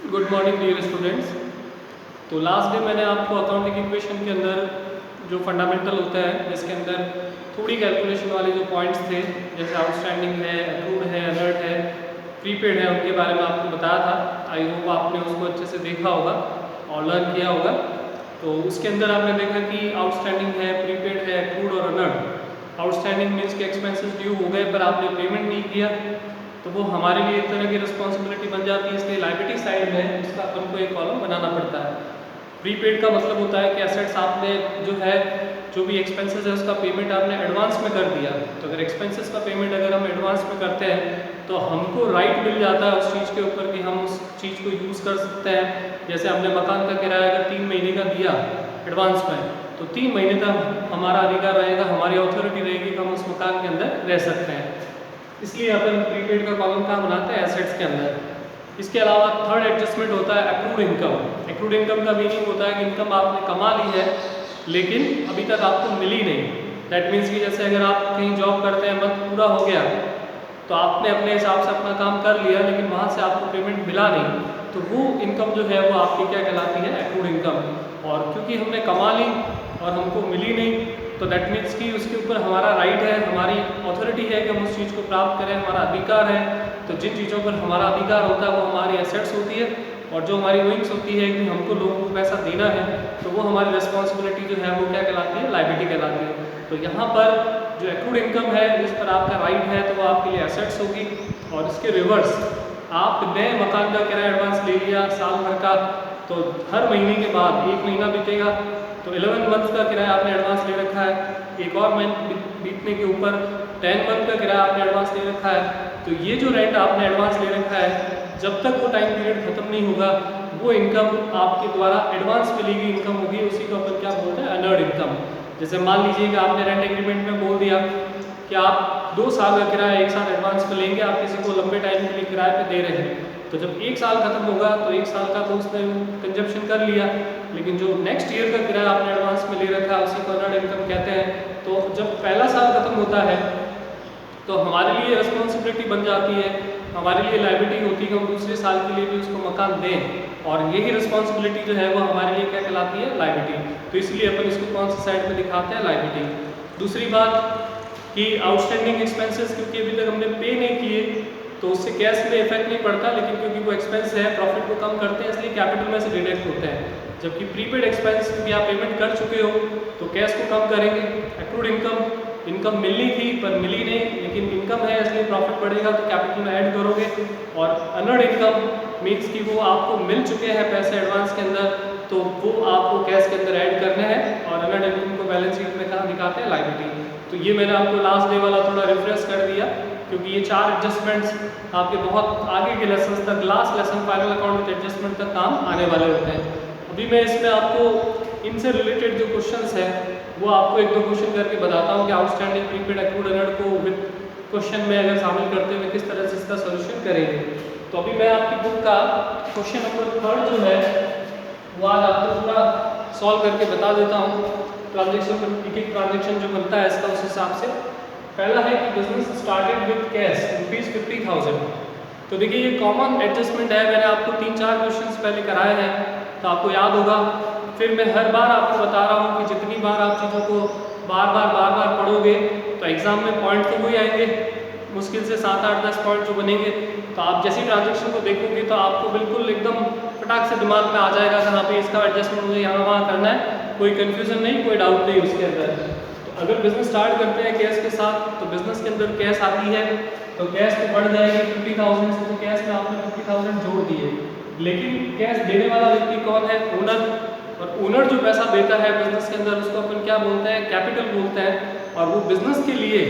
Good morning dear students. तो last day मैंने आपको अकाउंटिंग इक्वेशन के अंदर जो फंडामेंटल होता है जिसके अंदर थोड़ी कैलकुलेशन वाले जो पॉइंट्स थे, जैसे आउटस्टैंडिंग है, अक्रूड है, अलर्ट है, प्रीपेड है, उनके बारे में आपको बताया था। आई होप आपने उसको अच्छे से देखा होगा और लर्न किया होगा। तो उसके अंदर आपने देखा कि आउटस्टैंडिंग है, प्रीपेड है, अक्रूड और अलर्ट। आउटस्टैंडिंग मीन्स के एक्सपेंसेस ड्यू हो गए पर आपने पेमेंट नहीं किया, तो वो हमारे लिए एक तरह की रिस्पॉन्सिबिलिटी बन जाती है। इसलिए लायबिलिटी साइड में उसका अपन को एक कॉलम बनाना पड़ता है। प्रीपेड का मतलब होता है कि एसेट्स आपने जो है, जो भी एक्सपेंसेस है उसका पेमेंट आपने एडवांस में कर दिया। तो अगर एक्सपेंसेस का पेमेंट अगर हम एडवांस में करते हैं तो हमको राइट मिल जाता है उस चीज़ के ऊपर कि हम उस चीज़ को यूज़ कर सकते हैं। जैसे हमने मकान का किराया अगर 3 महीने का दिया एडवांस में, तो 3 महीने तक हमारा अधिकार रहेगा, हमारी अथॉरिटी रहेगी कि हम उस मकान के अंदर रह सकते हैं। इसलिए अपन प्रीपेड का कॉलम कहाँ बनाते हैं? एसेट्स के अंदर। इसके अलावा थर्ड एडजस्टमेंट होता है अक्रूड इनकम। अक्रूड इनकम का मीनिंग होता है कि इनकम आपने कमा ली है लेकिन अभी तक आपको मिली नहीं। दैट मीन्स कि जैसे अगर आप कहीं जॉब करते हैं, मंथ पूरा हो गया तो आपने अपने हिसाब से अपना काम कर लिया लेकिन वहाँ से आपको पेमेंट मिला नहीं, तो वो इनकम जो है वो आपकी क्या कहलाती है? Accrued income. और क्योंकि हमने कमा ली और हमको मिली नहीं, तो दैट मीन्स कि उसके ऊपर हमारा राइट है, हमारी अथॉरिटी है कि हम उस चीज़ को प्राप्त करें, हमारा अधिकार है। तो जिन चीज़ों पर हमारा अधिकार होता है वो हमारी एसेट्स होती है, और जो हमारी विंग्स होती है कि हमको लोगों को पैसा देना है, तो वो हमारी रिस्पॉन्सिबिलिटी जो है वो क्या कहलाती है? लायबिलिटी कहलाती है। तो यहाँ पर जो अक्रूड इनकम है जिस पर आपका राइट है तो वो आपके लिए एसेट्स होगी। और इसके रिवर्स, आपने मकान का किराया एडवांस ले लिया साल भर का, तो हर महीने के बाद 1 महीना बीतेगा तो 11 मंथ का किराया आपने एडवांस ले रखा है, एक और मंथ बीतने के ऊपर 10 मंथ का किराया आपने एडवांस ले रखा है। तो ये जो रेंट आपने एडवांस ले रखा है, जब तक वो टाइम पीरियड खत्म नहीं होगा वो इनकम आपके द्वारा एडवांस मिलेगी इनकम होगी, उसी को अपन क्या बोलते हैं? अर्नर्ड इनकम। जैसे मान लीजिए कि आपने रेंट एग्रीमेंट में बोल दिया कि आप 2 साल का किराया एक साथ एडवांस में लेंगे, आप किसी को लंबे टाइम के लिए किराए पे दे रहे हैं, तो जब 1 साल खत्म होगा तो 1 साल का तो उसने कंजप्शन कर लिया, लेकिन जो नेक्स्ट ईयर का किराया आपने एडवांस में ले रखा है उसी को अर्नर्ड इनकम कहते हैं। तो जब पहला साल खत्म होता है तो हमारे लिए रिस्पॉन्सिबिलिटी बन जाती है, हमारे लिए लायबिलिटी होती है कि हम दूसरे साल के लिए भी उसको मकान दें, और यही रिस्पॉन्सिबिलिटी जो है वो हमारे लिए क्या कहलाती है? लायबिलिटी। तो इसलिए अपन इसको कौन सी साइड में दिखाते हैं? लायबिलिटी। दूसरी बात कि आउटस्टैंडिंग एक्सपेंसेस क्योंकि अभी तक हमने पे नहीं किए तो उससे कैश में इफेक्ट नहीं पड़ता, लेकिन क्योंकि वो एक्सपेंस है प्रॉफिट को कम करते हैं इसलिए कैपिटल में से डिडक्ट होते हैं। जबकि प्रीपेड एक्सपेंस क्योंकि आप पेमेंट कर चुके हो तो कैश को कम करेंगे। अक्रूड इनकम मिलनी थी पर मिली नहीं, लेकिन इनकम है इसलिए प्रॉफिट बढ़ेगा तो कैपिटल में ऐड करोगे। और अर्नर्ड इनकम मीन्स कि वो आपको मिल चुके हैं पैसे एडवांस के अंदर, तो वो आपको कैश के अंदर ऐड करने हैं। और अर्नर्ड इनकम को बैलेंस शीट में कहाँ दिखाते हैं? लायबिलिटी। तो ये मैंने आपको लास्ट डे वाला थोड़ा रिफ्रेश कर दिया, क्योंकि ये 4 एडजस्टमेंट्स आपके बहुत आगे के लेसन तक, last lesson final account with adjustment तक काम आने वाले होते हैं। अभी मैं इसमें आपको इनसे रिलेटेड जो क्वेश्चंस हैं वो आपको 1-2 क्वेश्चन करके बताता हूँ कि आउटस्टैंडिंग, प्रीपेड, अक्रूड, अर्नर्ड को विद क्वेश्चन में अगर शामिल करते हुए किस तरह से इसका सोल्यूशन करेंगे। तो अभी मैं आपकी बुक का क्वेश्चन नंबर 3 जो है वो आज आपको पूरा सॉल्व करके बता देता हूँ। ट्रांजेक्शन, एक ट्रांजेक्शन जो बनता है इसका उस हिसाब से। पहला है कि बिजनेस स्टार्टेड विद कैश ₹50,000। तो देखिए ये कॉमन एडजस्टमेंट है, मैंने आपको 3-4 क्वेश्चंस पहले कराए हैं तो आपको याद होगा। फिर मैं हर बार आपको बता रहा हूँ कि जितनी बार आप चीज़ों को बार बार पढ़ोगे तो एग्जाम में पॉइंट तो वही आएंगे, मुश्किल से 7-8-10 पॉइंट जो बनेंगे। तो आप जैसी ट्रांजेक्शन को देखोगे तो आपको बिल्कुल एकदम फटाक से दिमाग में आ जाएगा कि हाँ भाई इसका एडजस्टमेंट मुझे यहाँ वहाँ करना है, कोई कन्फ्यूजन नहीं, कोई डाउट नहीं उसके अंदर। तो अगर बिजनेस स्टार्ट करते हैं कैश के साथ तो बिजनेस के अंदर कैश आती है तो कैश तो बढ़ जाएगी 50,000 से, तो कैश में आपने 50,000 जोड़ दिए। लेकिन कैश देने वाला व्यक्ति कौन है? ओनर। और ओनर जो पैसा देता है बिजनेस के अंदर उसको अपन क्या बोलते हैं? कैपिटल बोलते हैं। और वो बिजनेस के लिए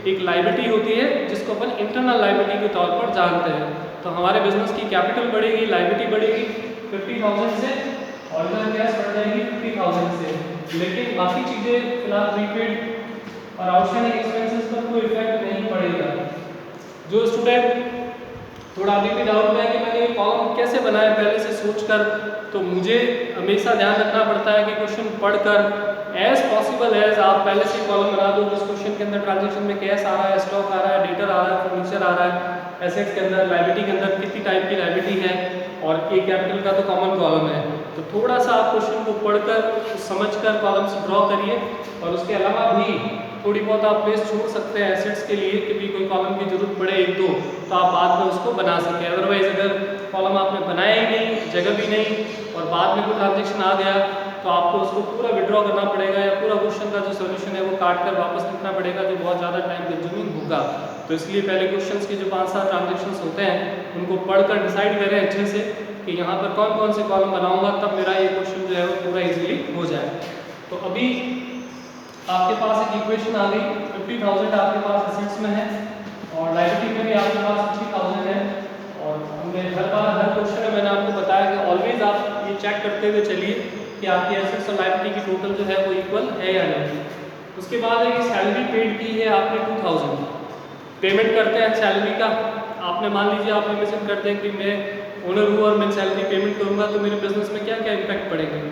एक लायबिलिटी होती है जिसको अपन इंटरनल लायबिलिटी के तौर पर जानते हैं। तो हमारे बिजनेस की कैपिटल बढ़ेगी, लायबिलिटी बढ़ेगी 50,000 से, और इधर कैश बढ़ जाएगी 50,000 से। लेकिन बाकी चीज़ें फिलहाल प्रीपेड और आउटस्टैंडिंग एक्सपेंसेस पर कोई इफेक्ट नहीं पड़ेगा। जो स्टूडेंट थोड़ा अभी भी डाउट में है कि मैंने ये कॉलम कैसे बनाया पहले से सोचकर, तो मुझे हमेशा ध्यान रखना पड़ता है कि क्वेश्चन पढ़कर एज पॉसिबल एज आप पहले से कॉलम बना दो। उस क्वेश्चन के अंदर ट्रांजेक्शन में कैश आ रहा है, स्टॉक आ रहा है, डेटर आ रहा है, फर्नीचर आ रहा है, एसेट्स के अंदर, लायबिलिटी के अंदर कितनी टाइप की लायबिलिटी है, और ए कैपिटल का तो कॉमन कॉलम है। तो थोड़ा सा आप क्वेश्चन को पढ़कर समझकर कॉलम्स ड्रॉ करिए, और उसके अलावा भी थोड़ी बहुत आप प्लेस छोड़ सकते हैं एसेट्स के लिए कि भी कोई कॉलम की जरूरत पड़े एक दो, तो आप बाद में उसको बना सकें। अदरवाइज अगर कॉलम आपने बनाया ही नहीं, जगह भी नहीं, और बाद में कोई ट्रांजेक्शन आ गया तो आपको उसको पूरा विड्रॉ करना पड़ेगा, या पूरा क्वेश्चन का जो सोल्यूशन है वो काट कर वापस लिखना पड़ेगा, जो बहुत ज़्यादा टाइम कंज्यूमिंग होगा। तो इसलिए पहले क्वेश्चंस के जो 5-7 ट्रांजेक्शन्स होते हैं उनको पढ़कर डिसाइड करें अच्छे से कि यहाँ पर कौन कौन से कॉलम बनाऊंगा, तब मेरा ये क्वेश्चन जो है वो पूरा इजीली हो जाए। तो अभी आपके पास एक इक्वेशन आ गई, 50,000 आपके पास एसेट्स में है और लायबिलिटी में भी आपके पास 50,000 है। और हमने हर बार हर क्वेश्चन में मैंने आपको बताया कि ऑलवेज आप ये चेक करते हुए चलिए कि आपकी एसेट्स और लायबिलिटी की टोटल जो है वो इक्वल है या नहीं। उसके बाद है कि सैलरी पेड की है आपने 2,000, पेमेंट करते हैं सैलरी का। आपने मान लीजिए आप इमेजिन करते हैं कि मैं ओनर हूँ और मैं सैलरी पेमेंट करूँगा, तो मेरे बिजनेस में क्या क्या इम्पैक्ट पड़ेंगे।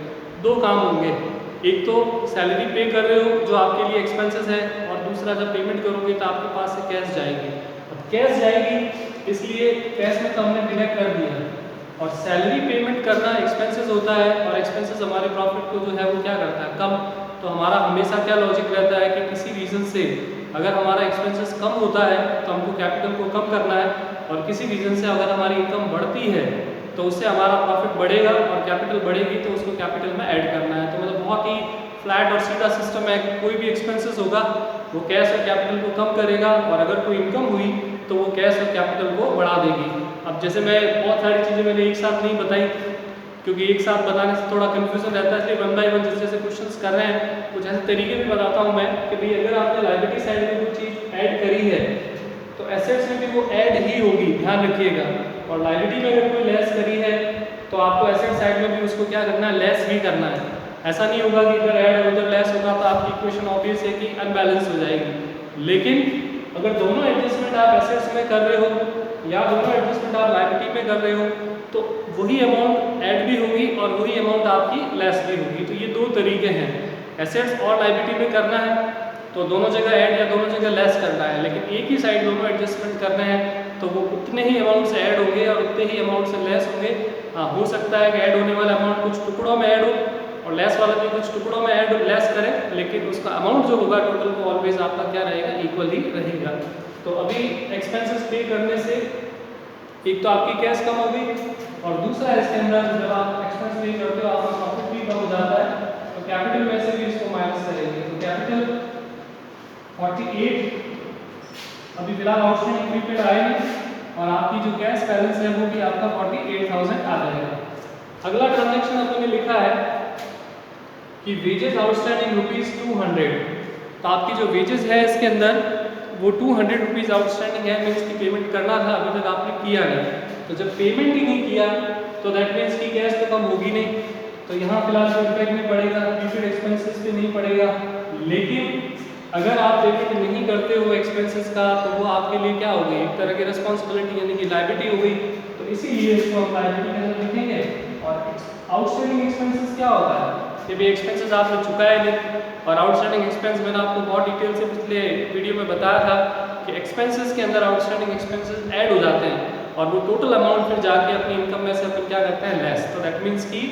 दो काम होंगे, एक तो सैलरी पे कर रहे हो जो आपके लिए एक्सपेंसेस है, और दूसरा जब पेमेंट करोगे तो आपके पास से कैश जाएगी। अब कैश जाएगी इसलिए कैश में तो हमने डिडक्ट कर दिया, और सैलरी पेमेंट करना एक्सपेंसेस होता है, और एक्सपेंसेस हमारे प्रॉफिट को जो है वो क्या करता है, कम। तो हमारा हमेशा क्या लॉजिक रहता है कि किसी रीज़न से अगर हमारा एक्सपेंसेस कम होता है तो हमको कैपिटल को कम करना है, और किसी रीज़न से अगर हमारी इनकम बढ़ती है तो उससे हमारा प्रॉफिट बढ़ेगा, और कैपिटल बढ़ेगी तो उसको कैपिटल में ऐड करना है। तो मतलब बहुत ही फ्लैट और सीधा सिस्टम है, कोई भी एक्सपेंसेस होगा वो कैश और कैपिटल को कम करेगा, और अगर कोई इनकम हुई तो वो कैश और कैपिटल को बढ़ा देगी। अब जैसे मैं बहुत सारी चीज़ें मैंने एक साथ नहीं बताई, क्योंकि एक साथ बताने से थोड़ा कन्फ्यूजन रहता है, इसलिए वन बाय वन जैसे जैसे क्वेश्चंस कर रहे हैं कुछ ऐसे तरीके भी बताता हूँ मैं कि भाई अगर आपने लायबिलिटी साइड में कोई चीज़ ऐड करी है तो एसेट्स में भी वो ऐड ही होगी, ध्यान रखिएगा। और लायबिलिटी में अगर कोई लेस करी है तो आपको एसेट साइड में भी उसको क्या करना है, लेस भी करना है। ऐसा नहीं होगा कि इधर ऐड और उधर लेस होगा तो आपकी इक्वेशन ऑब्वियस है कि अनबैलेंस हो जाएगी। लेकिन अगर दोनों एडजस्टमेंट आप एसेट्स में कर रहे हो या दोनों एडजस्टमेंट आप लायबिलिटी में कर रहे हो तो वही अमाउंट ऐड भी होगी और वही अमाउंट आपकी लेस भी होगी। तो ये दो तरीके हैं, एसेट्स और लायबिलिटी में करना है तो दोनों जगह ऐड या दोनों जगह लेस करना है, लेकिन एक ही साइड दोनों एडजस्टमेंट करने हैं तो वो उतने ही अमाउंट से ऐड होंगे और उतने ही अमाउंट से लेस होंगे। हाँ, हो सकता है कि ऐड होने वाला अमाउंट कुछ टुकड़ों में ऐड हो और लेस वाला भी कुछ टुकड़ों में ऐड लेस करें, लेकिन उसका अमाउंट जो होगा टोटल वो ऑलवेज आपका क्या रहेगा, इक्वल ही रहेगा। तो अभी एक्सपेंसेस पे करने से एक तो आपकी कैश कम होगी और दूसरा इसके अंदर जब आप एक्सपेंस पे करते हो आपका प्रॉफिट भी कम हो जाता है, तो कैपिटल में से भी इसको माइनस करेंगे। तो कैपिटल 48 अभी फिलहाल आउटस्टैंडिंग प्रीपेड आएगी और आपकी जो कैश बैलेंस है वो भी आपका 48,000 आ जाएगा। अगला ट्रांजेक्शन अपने लिखा है कि वेजेस आउटस्टैंडिंग ₹200। तो आपकी जो वेजेस है इसके अंदर वो ₹200 आउटस्टैंडिंग है, मीन्स की पेमेंट करना था, अभी तक आपने किया नहीं। तो जब पेमेंट ही नहीं किया तो दैट मीन्स की कैश तो कम होगी नहीं, तो यहाँ फिलहाल कोई इफेक्ट नहीं पड़ेगा, प्रीपेड एक्सपेंसेस पे नहीं पड़ेगा। लेकिन अगर आप पेमेंट नहीं करते हो एक्सपेंसेस का तो वो आपके लिए क्या हो गई, एक तरह की रिस्पॉन्सिबिलिटी यानी कि लायबिलिटी हो गई। तो इसीलिए इसको हम लायबिलिटी के अंदर लिखेंगे। और आउटस्टैंडिंग एक्सपेंसेस क्या होता है, ये भी एक्सपेंसेस आपने चुकाया नहीं। और आउटस्टैंडिंग एक्सपेंस मैंने आपको बहुत डिटेल से पिछले वीडियो में बताया था कि एक्सपेंसेस के अंदर आउटस्टैंडिंग एक्सपेंसेस ऐड हो जाते हैं और वो टोटल अमाउंट फिर जाके अपनी इनकम में से अपन क्या करते हैं, लेस। तो दैट मीन्स कि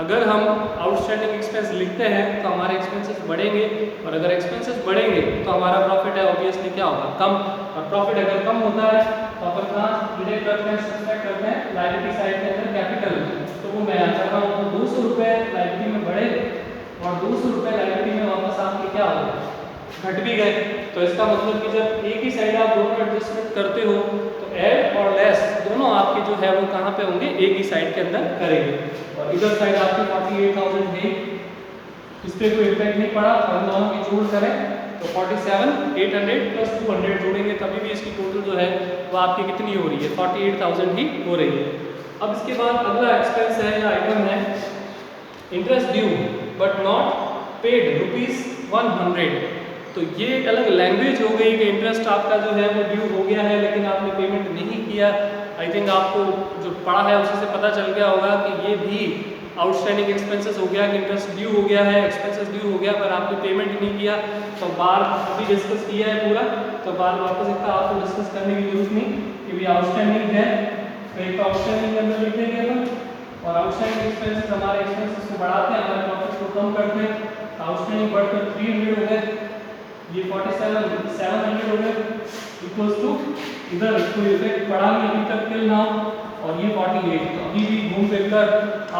अगर हम आउटस्टैंडिंग एक्सपेंस लिखते हैं तो हमारे एक्सपेंसेस बढ़ेंगे, और अगर एक्सपेंसेस बढ़ेंगे तो हमारा प्रॉफिट है ऑब्वियसली क्या होगा, कम। और प्रॉफिट अगर कम होता है तो अपन कहाँ डिडक्ट करते हैं, सब्ट्रैक्ट करते हैं लायबिलिटी साइड के अंदर कैपिटल। तो वो मैं यहाँ कर रहा हूँ, तो 200 रुपये लायबिलिटी में बढ़े और 200 रुपये लायबिलिटी में वापस आपके क्या हो घट भी गए। तो इसका मतलब कि जब एक ही साइड आप दोनों एडजस्टमेंट करते हो तो ऐड और लेस दोनों आपके जो है वो कहाँ पे होंगे, एक ही साइड के अंदर करेंगे। और इधर साइड आपकी 48,000 है, इस पर कोई इफेक्ट नहीं पड़ा, और दोनों की जोड़ करें तो 47,800 प्लस 200 जोड़ेंगे तभी भी इसकी टोटल जो है वो आपकी कितनी हो रही है, 48,000 ही हो रही है। अब इसके बाद अगला एक्सपेंस है या आइटम है interest due but not paid ₹100। तो ये अलग लैंग्वेज हो गई कि इंटरेस्ट आपका जो है वो ड्यू हो गया है लेकिन आपने पेमेंट नहीं किया। आई थिंक आपको जो पढ़ा है उसी से पता चल गया होगा कि ये भी आउटस्टैंडिंग एक्सपेंसेस हो गया कि इंटरेस्ट ड्यू हो गया है, एक्सपेंसेस ड्यू हो गया पर आपने पेमेंट नहीं किया। तो बार अभी डिस्कस किया है पूरा, तो बार वापस एक आपको डिस्कस करने की जरूरत नहीं कि भी आउटस्टैंडिंग है। तो एक आउटस्टैंडिंग के अंदर लिखेंगे अपन एक्सपेंसेस हमारे एक्सपेंसेस को बढ़ाते हैं, हमारे प्रॉफिट को कम करते हैं। आउटस्टैंडिंग बढ़कर 300 हो गए, ये 47 700 हो गए, इक्वल्स टू इधर कोई इफेक्ट पड़ा नहीं अभी तक टिल नाउ, और ये 48। तो अभी भी घूम फिर कर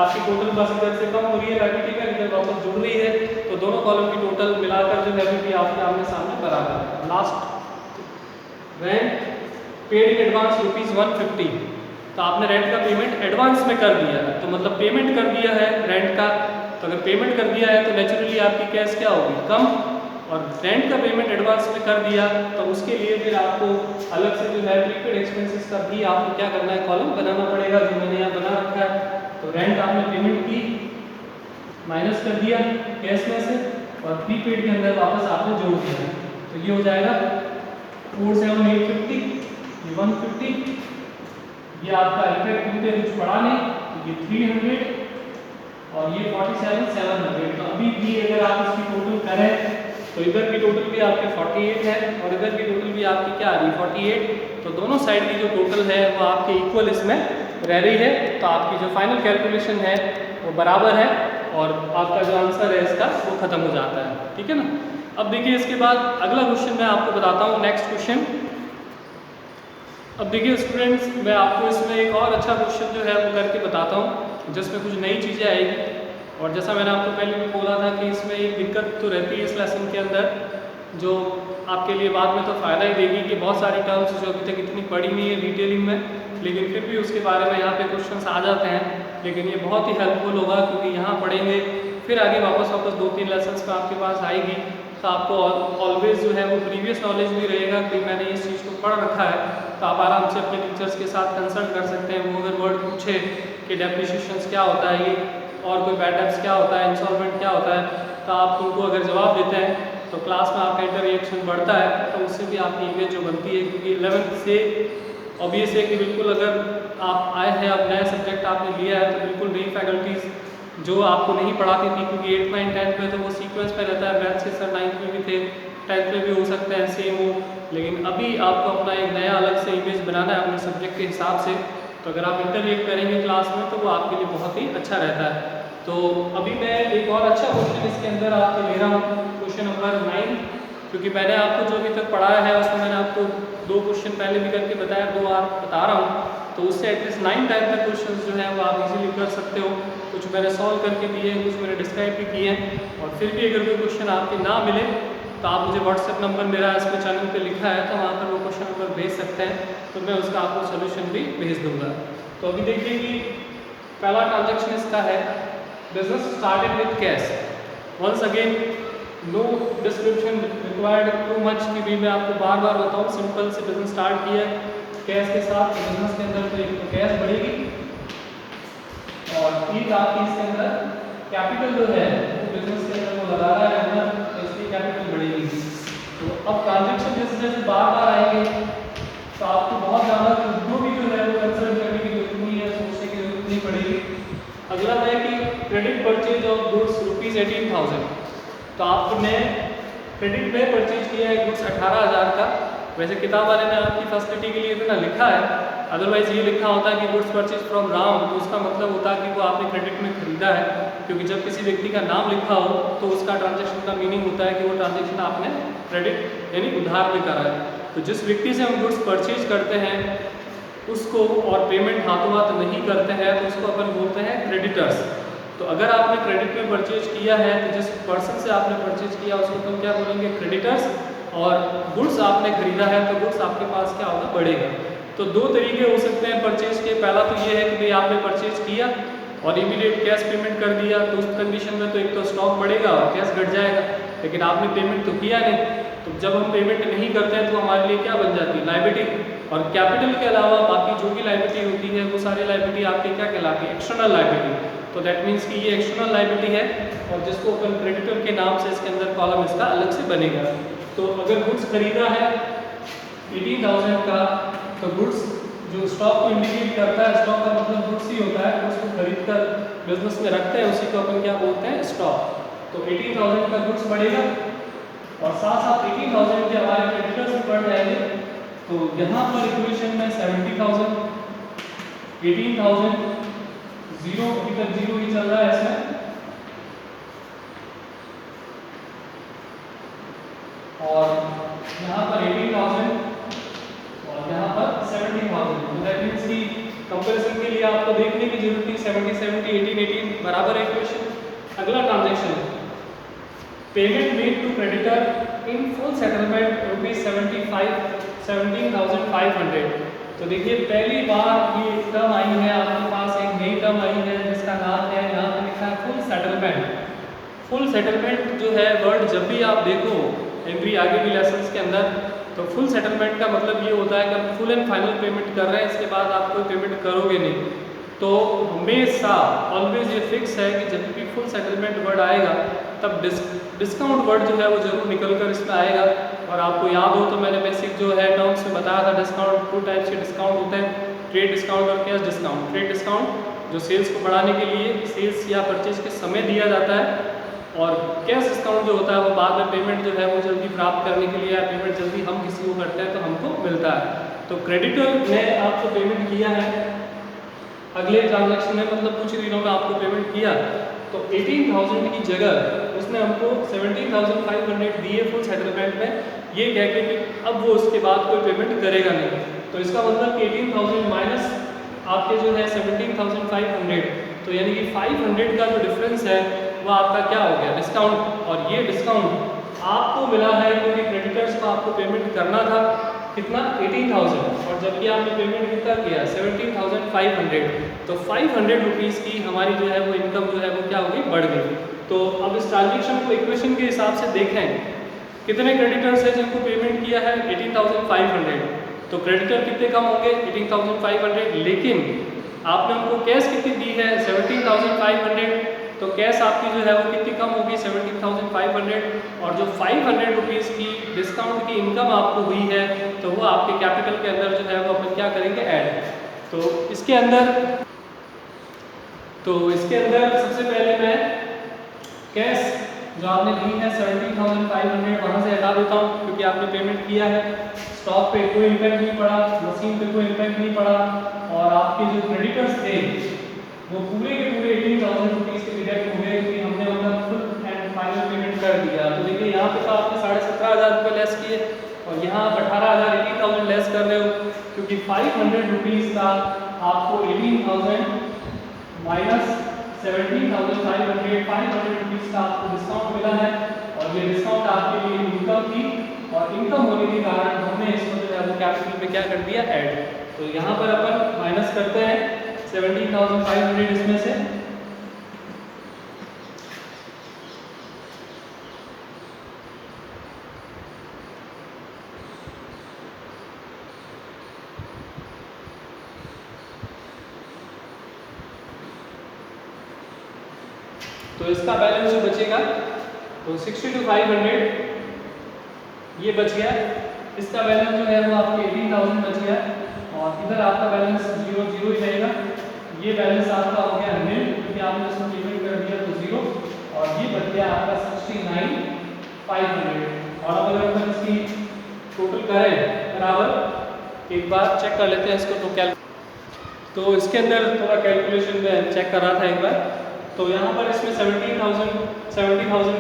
आपकी टोटल बस इधर से कम हो रही है, लाइबिलिटी का इधर वापस जुड़ रही है, तो दोनों कॉलम की टोटल मिलाकर जो है अभी आपके आमने सामने बराबर है। Last rent paid in advance ₹150, तो आपने रेंट का पेमेंट एडवांस में कर दिया है, तो मतलब पेमेंट कर दिया है रेंट का, तो अगर पेमेंट कर दिया है तो नेचुरली आपकी कैश क्या होगी, कम, और रेंट का पेमेंट एडवांस में कर दिया तो उसके लिए फिर आपको अलग से जो है प्रीपेड एक्सपेंसेस का भी आपको क्या करना है, कॉलम बनाना पड़ेगा, जो मैंने यहाँ बना रखा है। तो रेंट आपने पेमेंट की, माइनस कर दिया कैश में से, और प्रीपेड के अंदर वापस आपने जोड़ दिया, तो ये हो जाएगा 47,850, ये 150, ये आपका इफेक्ट क्योंकि कुछ पड़ा नहीं, तो ये 300 और ये 47,700। तो अभी भी अगर आप इसकी टोटल करें तो इधर की टोटल भी आपके 48 है और इधर की टोटल भी आपकी क्या आ रही है, 48। तो दोनों साइड की जो टोटल है वो आपके इक्वल इसमें रह रही है, तो आपकी जो फाइनल कैलकुलेशन है वो बराबर है और आपका जो आंसर है इसका वो खत्म हो जाता है, ठीक है ना। अब देखिए इसके बाद अगला क्वेश्चन मैं आपको बताता हूँ, नेक्स्ट क्वेश्चन। अब देखिए स्टूडेंट्स, मैं आपको इसमें एक और अच्छा क्वेश्चन जो है वो करके बताता हूँ जिसमें कुछ नई चीज़ें आएगी। और जैसा मैंने आपको पहले भी बोला था कि इसमें एक दिक्कत तो रहती है इस लेसन के अंदर, जो आपके लिए बाद में तो फ़ायदा ही देगी कि बहुत सारी टर्म्स जो अभी तक इतनी पढ़ी नहीं है डिटेलिंग में, लेकिन फिर भी उसके बारे में यहाँ पे क्वेश्चंस आ जाते हैं। लेकिन ये बहुत ही हेल्पफुल होगा क्योंकि यहाँ पढ़ेंगे फिर आगे वापस 2-3 लेसन्स में आपके पास आएगी, तो आपको ऑलवेज जो है वो प्रीवियस नॉलेज भी रहेगा कि मैंने इस चीज़ को पढ़ रखा है, तो आप आराम से अपने टीचर्स के साथ कंसल्ट कर सकते हैं। वो अगर वर्ड पूछे कि डेप्रिसिएशंस क्या होता है ये, और कोई बैड डेब्ट्स क्या होता है, इंस्टॉलमेंट क्या होता है, तो आप उनको अगर जवाब देते हैं तो क्लास में आपका इंटररिएक्शन बढ़ता है, तो उससे भी आपकी इमेज जो बनती है। क्योंकि 11th से ऑब्वियस है कि बिल्कुल अगर आप आए हैं, अब नया सब्जेक्ट आपने लिया है, तो बिल्कुल नई फैकल्टीज़ जो आपको नहीं पढ़ाती थी, क्योंकि 8th 9th 10th में तो वो सीक्वेंस पे रहता है, मैथ के सर 9th में भी थे, 10th में भी हो सकते हैं सेम हो, लेकिन अभी आपको अपना एक नया अलग से इमेज बनाना है अपने सब्जेक्ट के हिसाब से। तो अगर आप इंटरव्यू करेंगे क्लास में तो वो आपके लिए बहुत ही अच्छा रहता है। तो अभी मैं एक और अच्छा क्वेश्चन इसके अंदर आपको ले रहा हूँ, क्वेश्चन नंबर 9, क्योंकि मैंने आपको जो अभी तक पढ़ाया है उसमें मैंने आपको 2 क्वेश्चन पहले भी करके बताया, 2 आप बता रहा हूँ, तो उससे एटलीस्ट 9 टाइप के क्वेश्चन जो है वो आप इजीली कर सकते हो। कुछ मैंने सॉल्व करके दिए हैं, कुछ मैंने डिस्क्राइब भी किए हैं, और फिर भी अगर कोई क्वेश्चन आपके ना मिले तो आप मुझे व्हाट्सएप नंबर मेरा इस पर चैनल पे लिखा है, तो वहाँ पर वो क्वेश्चन नंबर भेज सकते हैं, तो मैं उसका आपको सोल्यूशन भी भेज दूँगा। तो अभी देखिए कि पहला ट्रांजेक्शन इसका है, business started with cash. Once again no description required too much, कि भी मैं आपको बार बार बताऊँ, सिंपल से बिजनेस स्टार्ट किया कैश के साथ। बिजनेस के अंदर तो एक तो कैश बढ़ेगी और एक आपकी इसके अंदर कैपिटल जो है वो बिजनेस के अंदर वो लगा रहा है अंदर, तो इसकी कैपिटल बढ़ेगी। तो अब ट्रांजेक्शन जैसे जैसे बार बार आएंगे तो आपको बहुत ज़्यादा खुद भी जो है वो कंसर्न करने की जरूरत नहीं है, सोचने की जरूरत नहीं पड़ेगी। अगला है कि क्रेडिट परचेज ऑफ गुड्स ₹18,000, तो आपने क्रेडिट में परचेज किया है गुड्स 18,000 का। वैसे किताब वाले ने आपकी फैसिलिटी के लिए इतना लिखा है, अदरवाइज ये लिखा होता है कि गुड्स परचेज फ्रॉम राम, तो उसका मतलब होता है कि वो आपने क्रेडिट में खरीदा है, क्योंकि जब किसी व्यक्ति का नाम लिखा हो तो उसका ट्रांजेक्शन का मीनिंग होता है कि वो ट्रांजेक्शन आपने क्रेडिट यानी उधार में करा है। तो जिस व्यक्ति से हम गुड्स परचेज करते हैं उसको और पेमेंट हाथों हाथ नहीं करते हैं तो उसको अपन बोलते हैं क्रेडिटर्स। तो अगर आपने क्रेडिट में परचेज किया है तो जिस पर्सन से आपने परचेज किया उसको तुम क्या बोलेंगे, क्रेडिटर्स। और गुड्स आपने खरीदा है तो गुड्स आपके पास क्या होगा, बढ़ेगा। तो 2 तरीके हो सकते हैं परचेज के। पहला तो ये है कि भाई आपने परचेज किया और इमीडिएट कैश पेमेंट कर दिया, तो उस कंडीशन में तो एक तो स्टॉक बढ़ेगा और कैश घट जाएगा, लेकिन आपने पेमेंट तो किया नहीं। तो जब हम पेमेंट नहीं करते हैं तो हमारे लिए क्या बन जाती है, लायबिलिटी। और कैपिटल के अलावा बाकी जो भी लायबिलिटी होती है वो सारी लायबिलिटी आपकी क्या कहलाती है, एक्सटर्नल लायबिलिटी। तो दैट मीन्स कि ये एक्सटर्नल लायबिलिटी है और जिसको अपन क्रेडिटर के नाम से इसके अंदर कॉलम इसका अलग से बनेगा। तो अगर गुड्स खरीदा है 18,000 का, तो गुड्स जो स्टॉक को इंडिकेट करता है, स्टॉक का मतलब गुड्स ही होता है, गुड्स को खरीद कर बिजनेस में रखते हैं, उसी को अपन क्या बोलते हैं, स्टॉक। तो 18,000 का गुड्स बढ़ेगा और साथ साथ 18,000 के हमारे क्रेडिटर्स भी बढ़ जाएंगे। तो यहाँ पर इक्वेशन में 70,000, 18,000, 0 अभी तक जीरो ही चल रहा है इसमें, और यहाँ पर 18,000 और यहाँ पर 17,000। तो दैट मीन्स की कंपैरिजन के लिए आपको देखने की जरूरत नहीं, 70 70 18 18 बराबर है इक्वेशन। अगला transaction, payment made to creditor in full settlement rupees 17,500। तो देखिए पहली बार ये टर्म आई है आपके पास, एक नई टर्म आई है जिसका नाम है, यहाँ पे लिखा है फुल सेटलमेंट। फुल सेटलमेंट जो है वर्ड जब भी आप देखो एवरी आगे भी लेसन्स के अंदर, तो फुल सेटलमेंट का मतलब ये होता है कि आप फुल एंड फाइनल पेमेंट कर रहे हैं, इसके बाद आप कोई पेमेंट करोगे नहीं। तो हमेशा ऑलवेज ये फिक्स है कि जब भी फुल सेटलमेंट वर्ड आएगा तब डिस्काउंट वर्ड जो है वो जरूर निकल कर इसमें आएगा। और आपको याद हो तो मैंने बेसिक जो है टर्म्स में बताया था, डिस्काउंट 2 टाइप्स के डिस्काउंट होते हैं, ट्रेड डिस्काउंट और कैश डिस्काउंट। ट्रेड डिस्काउंट जो सेल्स को बढ़ाने के लिए सेल्स या परचेज के समय दिया जाता है, और कैश डिस्काउंट जो होता है वो बाद में पेमेंट जो है वो जल्दी प्राप्त करने के लिए, या पेमेंट जल्दी हम किसी को करते हैं तो हमको मिलता है। तो क्रेडिटर ने आपको पेमेंट किया है अगले ट्रांजैक्शन में, मतलब कुछ दिनों में आपको पेमेंट किया, तो 18,000 की जगह उसने हमको 17,500 दिए फुल सेटलमेंट में, ये कह के कि अब वो उसके बाद कोई पेमेंट करेगा नहीं। तो इसका मतलब कि 18,000 माइनस आपके जो है 17,500, तो यानी कि 500 का जो डिफरेंस है वो आपका क्या हो गया, डिस्काउंट। और ये डिस्काउंट आपको मिला है क्योंकि क्रेडिटर्स को आपको पेमेंट करना था कितना, 18,000, और जबकि आपने पेमेंट कितना किया, 17,500। तो 500 रुपीज़ की हमारी जो है वो इनकम जो है वो क्या होगी, बढ़ गई। तो अब इस ट्रांजेक्शन को इक्वेशन के हिसाब से देखें, कितने क्रेडिटर्स हैं जिनको पेमेंट किया है 18,500, तो क्रेडिटर कितने कम होंगे 18,500, लेकिन आपने उनको कैश कितनी दी है 17,500, तो कैश आपकी जो है वो कितनी कम होगी 17,500, और जो 500 रुपीज़ की डिस्काउंट की इनकम आपको हुई है तो वो आपके कैपिटल के अंदर जो है वो अपन क्या करेंगे, ऐड। तो इसके अंदर सबसे पहले मैं कैश जो आपने दी है 17,500 वहाँ से हटा देता हूँ क्योंकि आपने पेमेंट किया है। स्टॉक पे कोई इम्पैक्ट नहीं पड़ा, मशीन पे कोई इम्पैक्ट नहीं पड़ा, और आपके जो क्रेडिटर्स थे वो पूरे के पूरे 18,000 रुपीज़ के डिडक्ट हो गए क्योंकि हमने उनका फुल एंड फाइनल पेमेंट कर दिया। तो देखिए यहाँ पे तो आपने 17,500 रुपये लेस किए, और यहाँ आप 18,000 18,000 लेस कर रहे हो क्योंकि 500 रुपीज़ का आपको 18,000 माइनस 17,500 500 रुपीज़ का आपको डिस्काउंट मिला है, और ये डिस्काउंट आपके लिए इनकम थी, और इनकम होने के कारण हमने इसको जो है वो कैपिटल में क्या कर दिया, ऐड। तो यहाँ पर अपन माइनस करते हैं 17,500 इसमें से, तो इसका बैलेंस जो बचेगा तो 62,500 ये बच गया। इसका बैलेंस जो है वो आपके 18,000 बच गया, और इधर आपका बैलेंस 0 0 ही रहेगा। ये बैलेंस आपका हो गया 0 क्योंकि आपने इसको पेमेंट कर दिया तो 0, और ये बच गया आपका 69,500। और अब अगर अपन इसकी टोटल करें बराबर, एक बार चेक कर लेते हैं इसको। तो इसके अंदर थोड़ा कैलकुलेशन में चेक कर रहा था एक बार, तो यहाँ पर इसमें 70,000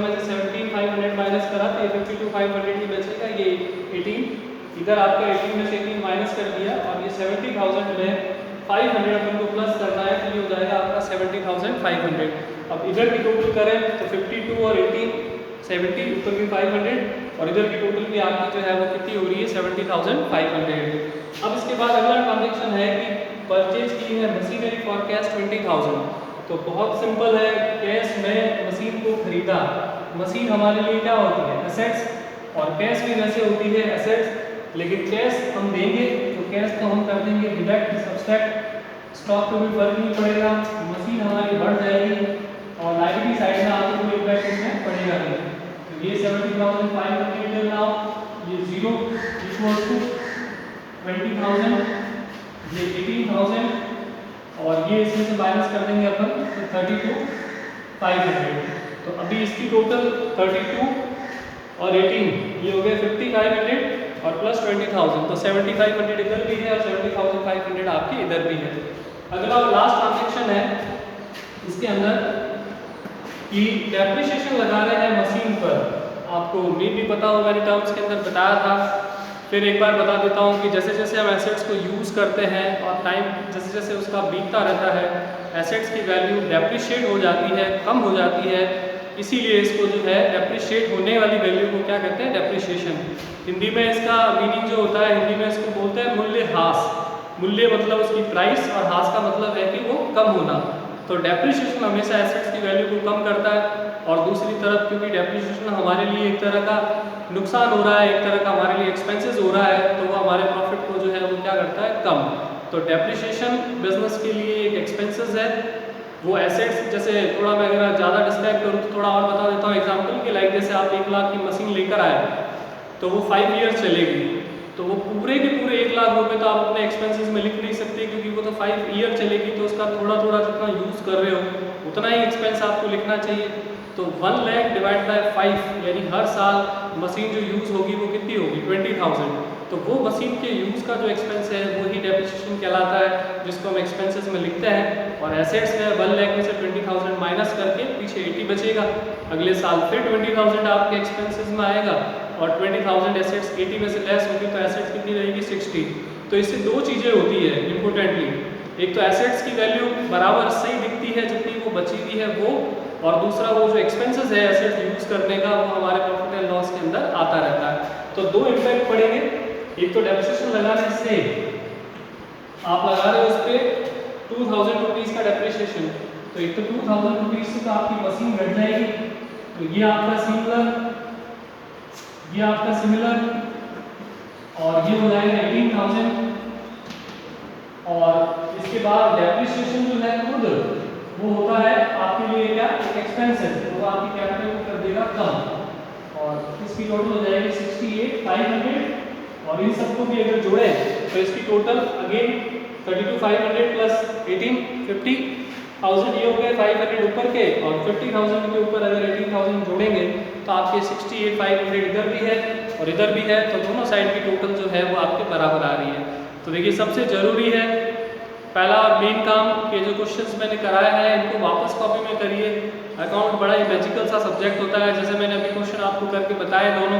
में से 17,500 माइनस करा तो 52,500 ही बचेगा, ये 18 इधर आपका 18 में से 18 माइनस कर दिया, और ये 70,000 में 500 अपन को प्लस करना है, तो ये हो जाएगा आपका 70,500। अब इधर की टोटल करें तो 52 और 18 70, ऊपर भी 500, और इधर की टोटल भी आपकी जो है वो कितनी हो रही है 70,500। अब इसके बाद अगला ट्रांजेक्शन है कि परचेज की है मशीनरी फॉर कैश 20,000। तो बहुत सिंपल है, कैश में मशीन को खरीदा, मशीन हमारे लिए क्या होती है, एसेट्स, और कैश भी वैसे होती है एसेट्स, लेकिन कैश हम देंगे तो कैश तो हम कर देंगे डिडक्ट सब्सट्रैक्ट, स्टॉक पे भी फर्क नहीं पड़ेगा, मशीन हमारी बढ़ जाएगी, और लाइबिलिटी साइड में आपको कोई इम्पैक्ट इसमें पड़ेगा नहीं। तो ये 70,500 नाउ, ये 0 इक्वल्स टू 20,000, ये 18,000, और ये इसमें से माइनस कर देंगे अपन तो 32,500। तो अभी इसकी टोटल 32 और 18 ये हो गए 50,500 और प्लस 20,000, तो 70,500 इधर भी है और 70,500 आपके इधर भी है। अगला लास्ट ट्रांजेक्शन है, इसके अंदर कि डेप्रिसिएशन लगा रहे हैं मशीन पर, आपको उम्मीद भी पता होगा मैंने टर्म्स के अंदर बताया था। फिर एक बार बता देता हूँ कि जैसे जैसे हम एसेट्स को यूज़ करते हैं और टाइम जैसे जैसे उसका बीतता रहता है, एसेट्स की वैल्यू डेप्रिशिएट हो जाती है, कम हो जाती है। इसीलिए इसको जो है डेप्रिशिएट होने वाली वैल्यू को क्या कहते हैं, डेप्रिशिएशन। हिंदी में इसका मीनिंग जो होता है, हिंदी में इसको बोलते हैं मूल्यह्रास। मूल्य मतलब उसकी प्राइस और ह्रास का मतलब है कि वो कम होना। तो डेप्रिशिएशन हमेशा एसेट्स की वैल्यू को कम करता है। और दूसरी तरफ क्योंकि डेप्रिशिएशन हमारे लिए एक तरह का नुकसान हो रहा है, एक तरह का हमारे लिए एक्सपेंसेस हो रहा है, तो वो हमारे प्रॉफिट को जो है वो क्या करता है, कम। तो डेप्रिशिएशन बिजनेस के लिए एक एक्सपेंसेस है। वो एसेट्स जैसे थोड़ा मैं अगर ज़्यादा डिस्क्राइब करूँ तो थोड़ा और बता देता हूँ एग्जाम्पल के लाइक, जैसे आप 1 लाख की मशीन लेकर आए तो वो 5 ईयर्स चलेगी, तो वो पूरे के पूरे 1 लाख रुपए तो आप अपने एक्सपेंसेस में लिख नहीं सकते, क्योंकि वो तो 5 ईयर चलेगी, तो उसका थोड़ा थोड़ा जितना यूज़ कर रहे हो उतना ही एक्सपेंस आपको लिखना चाहिए। तो 1 लाख डिवाइड बाय 5, यानी हर साल मशीन जो यूज़ होगी वो कितनी होगी, 20,000। तो वो मशीन के यूज़ का जो एक्सपेंस है वो ही डेप्रिसिएशन कहलाता है, जिसको हम एक्सपेंसेस में लिखते हैं। और एसेट्स में 1 लाख में से 20,000 माइनस करके पीछे 80 बचेगा। अगले साल फिर 20,000 आपके एक्सपेंसेस में आएगा और 20,000 एसेट्स 80 में से लेस होगी, तो एसेट्स कितनी रहेगी, 60। तो इससे दो चीज़ें होती है इम्पोर्टेंटली, एक तो एसेट्स की वैल्यू बराबर सही दिखती है जितनी वो बची हुई है वो, और दूसरा वो जो एक्सपेंसेस है एसेट्स यूज़ करने का वो हमारे प्रॉफिट एंड लॉस के अंदर आता रहता है। तो दो इम्पैक्ट पड़ेंगे, एक तो डेप्रिसिएशन लगाने से आप लगा रहे हो उस पर 2,000 रुपीज़ का डेप्रिसिएशन, तो एक तो 2,000 रुपीज़ से तो आपकी मशीन घट जाएगी, तो ये आपका सिमिलर और ये हो जाएगा 18,000। और इसके बाद डेप्रिसिएशन जो है खुद वो होता है आपके लिए क्या, एक एक्सपेंस है, तो वो आपकी कैपिटल को कर देगा कम, और इसकी टोटल हो जाएगी 68,500। और इन सबको भी अगर जोड़े तो इसकी टोटल अगेन 32,500 प्लस 18, 50,000 ये हो गए 500 ऊपर के, और 50,000 के ऊपर अगर 18,000 जोड़ेंगे तो आपके 68,500 इधर भी है और इधर भी है, तो दोनों साइड की टोटल जो है वो आपके बराबर आ रही है। तो देखिए सबसे ज़रूरी है पहला मेन काम के जो क्वेश्चंस मैंने कराया है इनको वापस कॉपी में करिए। अकाउंट बड़ा ही मैजिकल सा सब्जेक्ट होता है, जैसे मैंने अभी क्वेश्चन आपको करके बताए दोनों,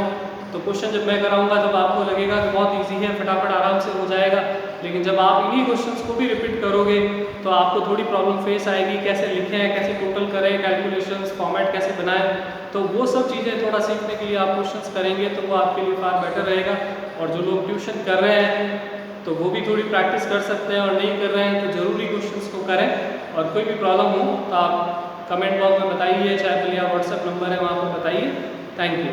तो क्वेश्चन जब मैं कराऊंगा तब आपको लगेगा कि बहुत इजी है, फटाफट आराम से हो जाएगा। लेकिन जब आप इन्हीं क्वेश्चंस को भी रिपीट करोगे तो आपको थोड़ी प्रॉब्लम फेस आएगी, कैसे लिखें, कैसे टोटल करें, कैलकुलेशंस, फॉर्मेट कैसे बनाएं, तो वो सब चीज़ें थोड़ा सीखने के लिए आप क्वेश्चंस करेंगे तो वो आपके लिए फार बेटर रहेगा। और जो लोग ट्यूशन कर रहे हैं तो वो भी थोड़ी प्रैक्टिस कर सकते हैं, और नहीं कर रहे हैं तो ज़रूरी क्वेश्चंस को करें। और कोई भी प्रॉब्लम हो तो आप कमेंट बॉक्स में बताइए, चाहे या व्हाट्सएप नंबर है वहाँ पर बताइए। Thank you.